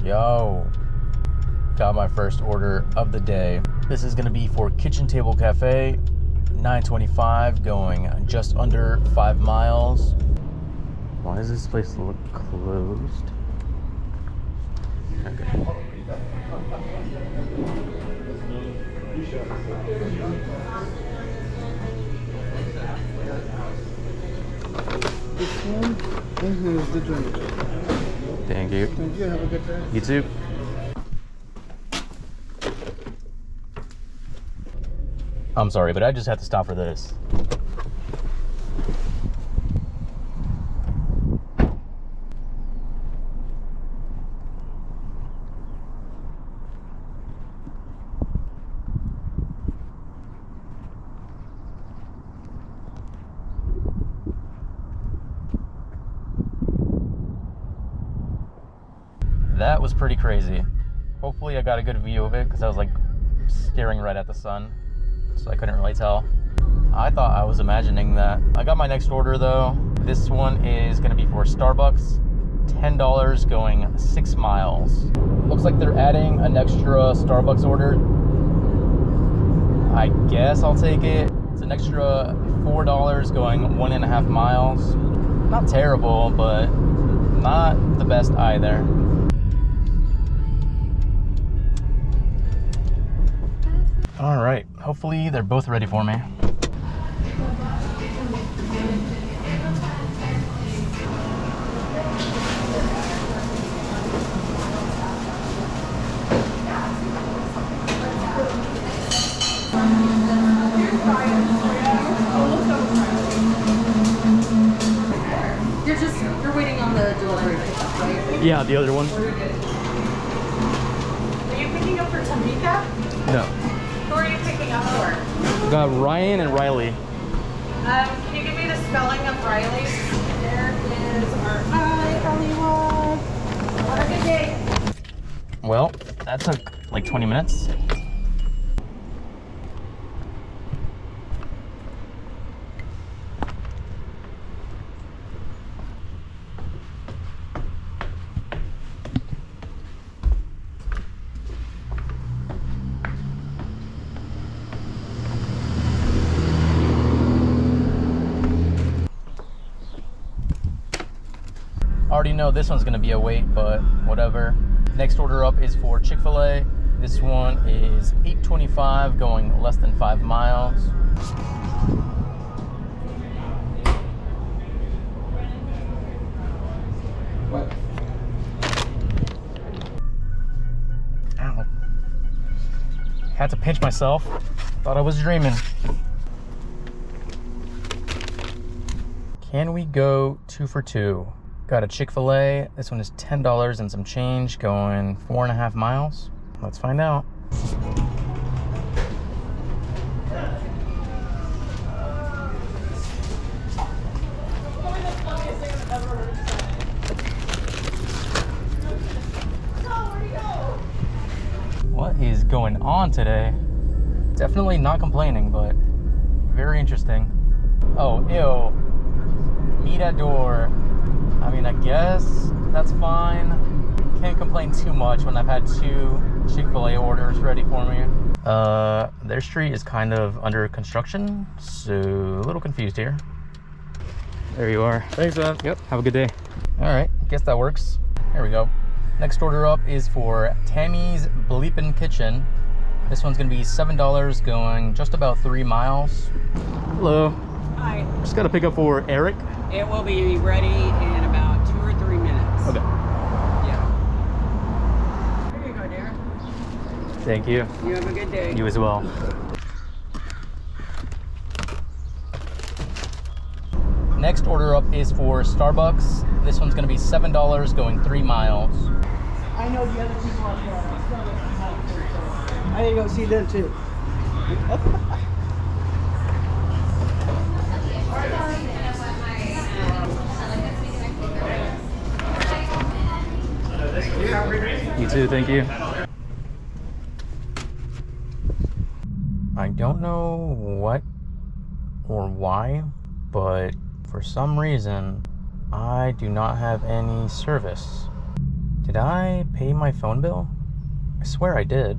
Yo, got my first order of the day. This is gonna be for Kitchen Table Cafe, $9.25, going just under 5 miles. Why does this place look closed? Okay. This one, and here's the drink. Thank you. Thank you, have a good day. You too. I'm sorry, but I just had to stop for this. That was pretty crazy. Hopefully I got a good view of it because I was like staring right at the sun, so I couldn't really tell. I thought I was imagining that. I got my next order though. This one is gonna be for Starbucks, $10 going 6 miles. Looks like they're adding an extra Starbucks order. I guess I'll take it. It's an extra $4 going 1.5 miles. Not terrible, but not the best either. All right, hopefully they're both ready for me. You're waiting on the delivery pickup, right? Yeah, the other one. Are you picking up for Tamika? No. Who are you picking up for? Got Ryan and Riley. Can you give me the spelling of Riley? There is our Hollywood. Have a good day. Well, that took like 20 minutes. Already know this one's gonna be a wait, but whatever. Next order up is for Chick-fil-A. This one is $8.25 going less than 5 miles. What? Ow. Had to pinch myself. Thought I was dreaming. Can we go 2 for 2? Got a Chick-fil-A. This one is $10 and some change going 4.5 miles. Let's find out. What is going on today? Definitely not complaining, but very interesting. Oh, ew. Meet at door. I mean, I guess that's fine. Can't complain too much when I've had 2 Chick-fil-A orders ready for me. Their street is kind of under construction, so a little confused here. There you are. Thanks, man. Yep, have a good day. All right, guess that works. Here we go. Next order up is for Tammy's Bleepin' Kitchen. This one's gonna be $7 going just about 3 miles. Hello. Hi. Just gotta pick up for Eric. It will be ready in about 2 or 3 minutes. Okay. Yeah. Here you go, dear. Thank you. You have a good day. You as well. Next order up is for Starbucks. This one's gonna be $7 going 3 miles. I know the other people out there. I need to go see them too. You too, thank you. I don't know what or why, but for some reason, I do not have any service Did I pay my phone bill? I swear I did.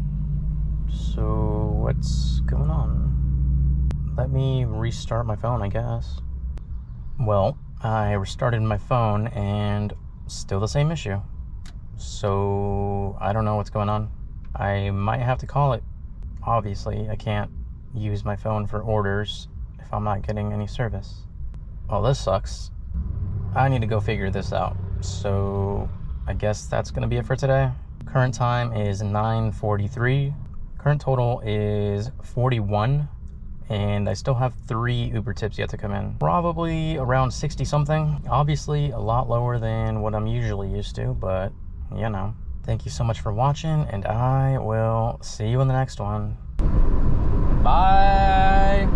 So what's going on? Let me restart my phone, I guess. Well, I restarted my phone and still the same issue. So I don't know what's going on. I might have to call it. Obviously, I can't use my phone for orders if I'm not getting any service. Well, this sucks. I need to go figure this out. So I guess that's gonna be it for today. Current time is 9:43. Current total is 41. And I still have 3 Uber tips yet to come in. Probably around 60 something. Obviously a lot lower than what I'm usually used to, but you know. Thank you so much for watching, and I will see you in the next one. Bye.